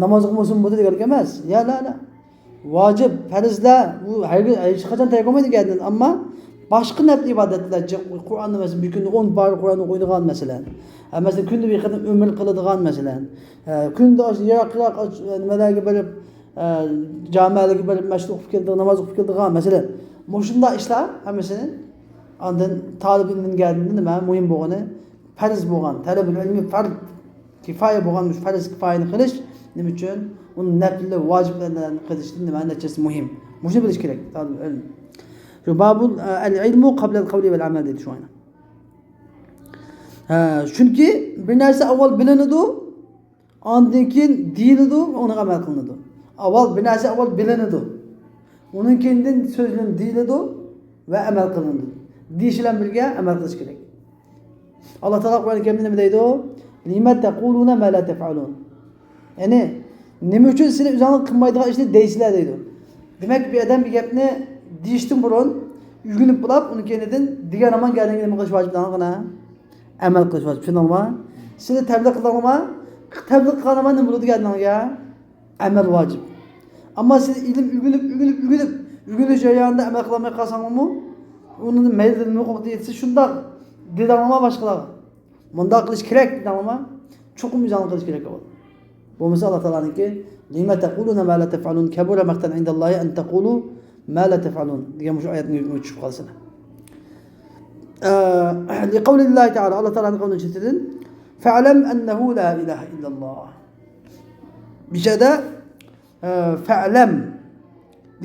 namoz o'qimasin bo'ldi deganlik emas. Ya la. Vojib, farzlar bu hech qachon tark bo'lmaydi degan, ammo boshqa nafl ibodatlar, Qur'onni masalan bir kunda 10 bor Qur'onni o'qiydigan masalan. Masalan kunda bir qadam umr qiladigan masalan. Kunda yiroq nimalarga bo'lib jamiyalarga bo'lib mashhur o'qib keladigan, namoz o'qib keladigan masalan. Shunday ishlar hammasini ondan talab ilmning nima muhim bo'lgani, farz bo'lgan, talab ilmi farz kifoya bo'lgan farz kifoyani qilish nima uchun? Uni nafli vojiblardan qilishning nima natijasi muhim. Buni bilish kerak. Talab ilm. Shu babul al-ilmu qabla al-qawli vel amal dedi shu aynan. Chunki bir narsa avval bilinadi, ondan keyin deyiladi, uni amal qilinadi. Avval bir narsa avval bilinadi. Undan keyin so'zlanib deyiladi va amal qilinadi. Deyish bilan birga amal qilish kerak. Alloh taolo Qur'oni Karimda nima deydi? Lima taquluna ma la taf'alun. Ya'ni nima uchun sizlar o'zingizlar qilmaydigan ishni deysizlar deydi. Demak bir odam bir gapni deyishdan burun uygunib bo'lib, uni keyinidan degan aman galini nima qilish vojibligini amal qilish vojib. Tushundingmi? Sizlar tabliq qilingmi? Tabliq qilgan nima bo'ladi deganingga amal vojib. Ammo siz ilm o'rganish jarayonida amal qilmay qolsangizmi, uni maydonda o'qib yetsa shundoq dedangizmi boshqalar. Bunda qilish kerak dedangizmi? Chuqur mizon qilish kerak bo'ladi. Bo'lmasa Alloh taolaniki lima taquluna ma la taf'alun kabura maqtan indallohi an taqulu ma la taf'alun degan shu oyatni tushib qolsin. لقول الله تعالى الله تعالى قول جدًا فاعلم أنه لا إله إلا الله بجدا فاعلم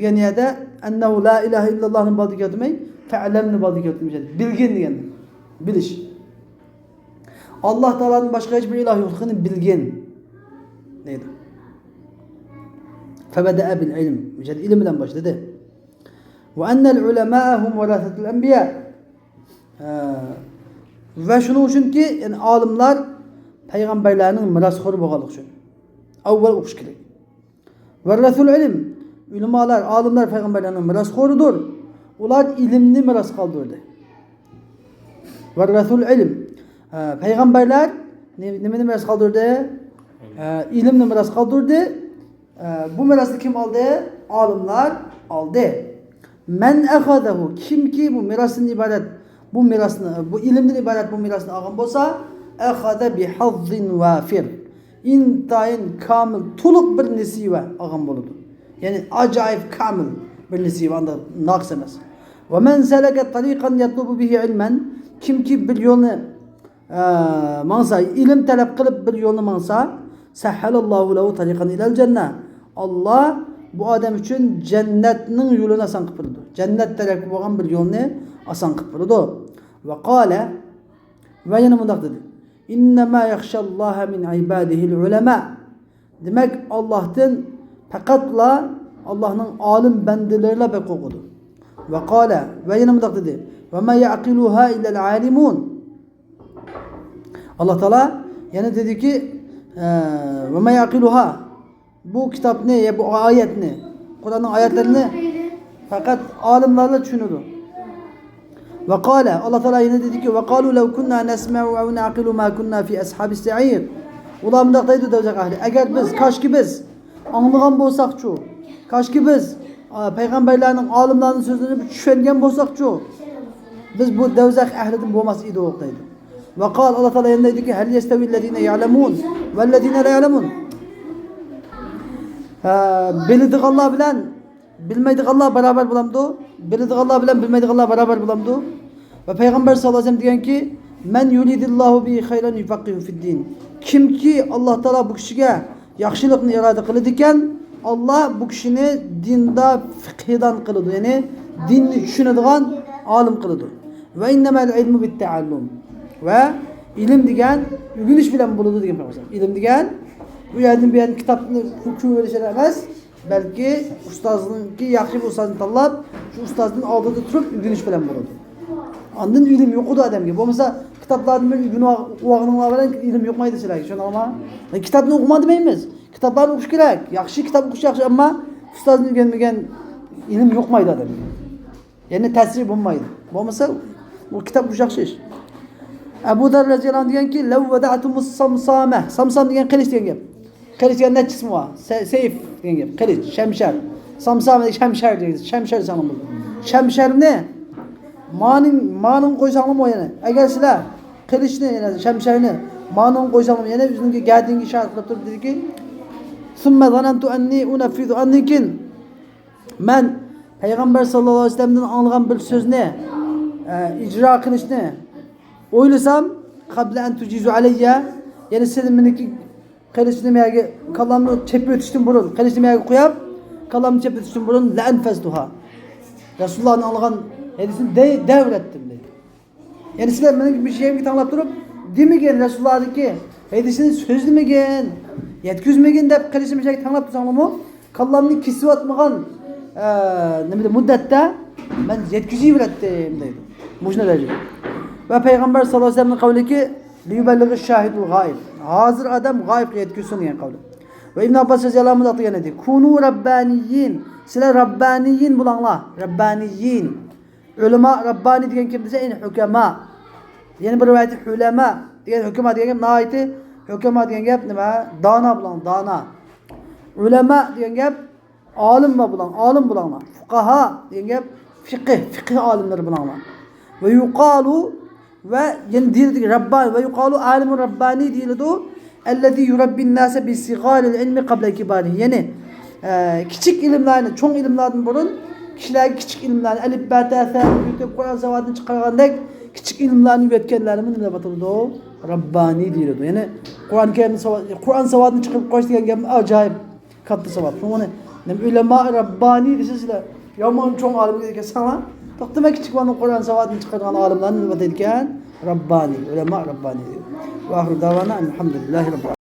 يعني هذا أنه لا إله إلا الله نبادي كتمي فاعلم نبادي كتمي bilgin degan bilish Allah Teala'nın başka hiçbir ilah yokluğunu bilgin neydi? فبدأ بالعلم مجد علم bilen başladı. وأن العلماء هم ورثة الأنبياء ve şunun için ki yani alimler peygamberlerinin mirasxo'ri bo'lganligi uchun avval o'qish kerak. Varasul ilm ulamalar, alimlar peygamberlerinin mirasxo'ridir. Ular ilmni miras qoldirdi. Varasul ilm peygamberler nimani miras qoldirdi? İlimni miras qoldirdi. Bu mirasni kim aldı? Alimlar aldı. Men akhadahu kimki bu mirasdan ibaret bu mirasni bu ilmdan ibaret bu mirasni olgan bo'lsa akhada bi hazzin wafir intayin kamil to'liq bir nasiba olgan bo'ladi. Ya'ni ajoyib kamil bir nasiba unda naqs emas. Va man salaka tariqan yatlubu bihi ilman kimki bir yo'lni mansa ilm talab qilib bir yo'lni mansa sahhalallohu lahu tariqan ilal jannah. Allah bu adam uchun jannatning yo'lini oson qilib berdi. Jannat taraf bo'lgan bir yo'lni oson qilib berdi. Va qala va yana bunday dedi. İnnemâ yakhşallâhe min ibâdihil ulema. Demek Allah'tan faqatla Allah'ın alim bendeleriyle bekokudu. Ve kâle ve yine müdak dedi. Ve ma ya'qiluha illa'l alimun. Allah Teala yani dedi ki ve ma ya'qiluha bu kitap ne ya bu ayet ne? Kur'an'ın ayetlerini fakat alimlerle düşünürdü. Ve kâle Allah Teala yine dedi ki ve kâlu lev kunna nesme'u ev na'qilu ma kunna fi ashabis sa'ir. Ular müdak dedi devcek ahli. Eğer biz kaşki biz anlayan bolsak şu. Kaşki biz peygamberlerin alimlerin sözlerini düşüngen bolsak şu. Biz bu devcek ahlidin bolmaz idi o dedi. Ve kâle Allah Teala yine dedi ki hel yestevillezine ya'lemun vellezine la ya'lemun. Bildik Allah bilen bilmeydik Allah beraber bulamdı. Bildik Allah bilen bilmeydik Allah beraber bulamdı. Ve Peygamber sallallahu aleyhi ve sellem diyen ki men yuridillahu bihi hayran yufaqqihu fid din. Kim ki Allah Teala bu kişiye yaxşılıkni irade kılıdı iken Allah bu kişini dinde fıkhidan kılıdı. Yani dinni düşünediğin alim kılıdı. Ve innemel ilmu bit taallum. Ve ilim diyen ügünüş bilen buludu diyen Peygamber. İlim diyen bu yerden bir yer kitapını hüküm böyle şeyler emez. Belki ustazın ki yaxşı bir ustazını tanlap şu ustazın aldığı tutup ügünüş bilen buludu. Andın ilim yok da adam gibi. Olmasa kitaplarını ügünü oğanınla veren ilim yok maydı silahı. Şunu ama kitabını okuma demeyimiz. Kitaplarını okuş gerek. Yaxşı kitap okuş yaxşı ama ustazın ügünmegen ilim yok maydı adam gibi. Yani tesiri bulmaydı. Olmasa o kitap okuş yaxşı iş. Ebu Dar Raziyallahu anh diyen ki lev veda'tumus samsame. Samsam diyen kılıç diyen gibi. Kılıç diyen ne cismi var? Seyf diyen gibi. Kılıç, şemşer. Samsame diyen şemşer diyen. Şemşer sanım buldu. Şemşer ne? Manın koysanım o yani. Eğer silah kılıç ne yani şemşerini manın koysanım yani bizimki geldiğin işaret kılıp durdu dedi ki Sümme zanentu enni uneffidu annikin men Peygamber sallallahu aleyhi ve sellem'den anlayan bir söz ne? İcra kılıç ne? Oylasam kable en tucizu aleyye Yani senin miniki kalesini meyge kalanını çepe ötüştün burun. Kalesini meyge koyup kalanını çepe ötüştün burun. La enfezduha. Resulullah'ın algan hadisini devrettim dedi. Yani sizler benim bir şeyimi tanıp durup demigen Resulullah'daki hadisini sözlemegen, yetkizmegen dep kalesini meyge tanıp dursanlar mı? Kalanını kesip atmagan muddette ben yetkizi ürettim dedi. Muşna derece. Ve Peygamber sallallahu aleyhi ve sellem'in kavli ki liyubellighi şahidul gayb. Hazır adam gayb yetkisi yani kavli. Ve İbn Abbas radıyallahu anh da yani dedi. Kunu rabbaniyin. Sizler rabbaniyin bulanlar. Rabbaniyin. Ulema rabbani diyen kim dese en hükema. Yani bir rivayeti ulema diyen hükema diyen naiti hükema diyen gap nima? Dana bulan dana. Ulema diyen gap alim bulanlar. Fukaha diyen gap fıkıh alimleri bulanlar. Ve yuqalu ve yani diyedik Rabbani ve yuqalu alimun Rabbani diyedik ellezî yurabbin nâse bi sigaril ilmi qabla kibârihi. Yani küçük ilimlerini, çoğun ilimlerden burun kişiler küçük ilimlerini elif ba ta sa Kur'an savadını çıkargandek küçük ilimlerini üretkenlerinin ne batıldı o? Rabbani diyedik. Yani Kur'an savadını çıkarıp koştuğun gibi acayip katlı savab. Şunu ne ulema Rabbani desizler. Yaman çoğun alim dedik sana. Demek küçük bana Kur'an savadını çıkartan alimlerin ne batılırken Rabbani, ulema Rabbani diyor. Ve ahir davana elhamdülillahi rabbil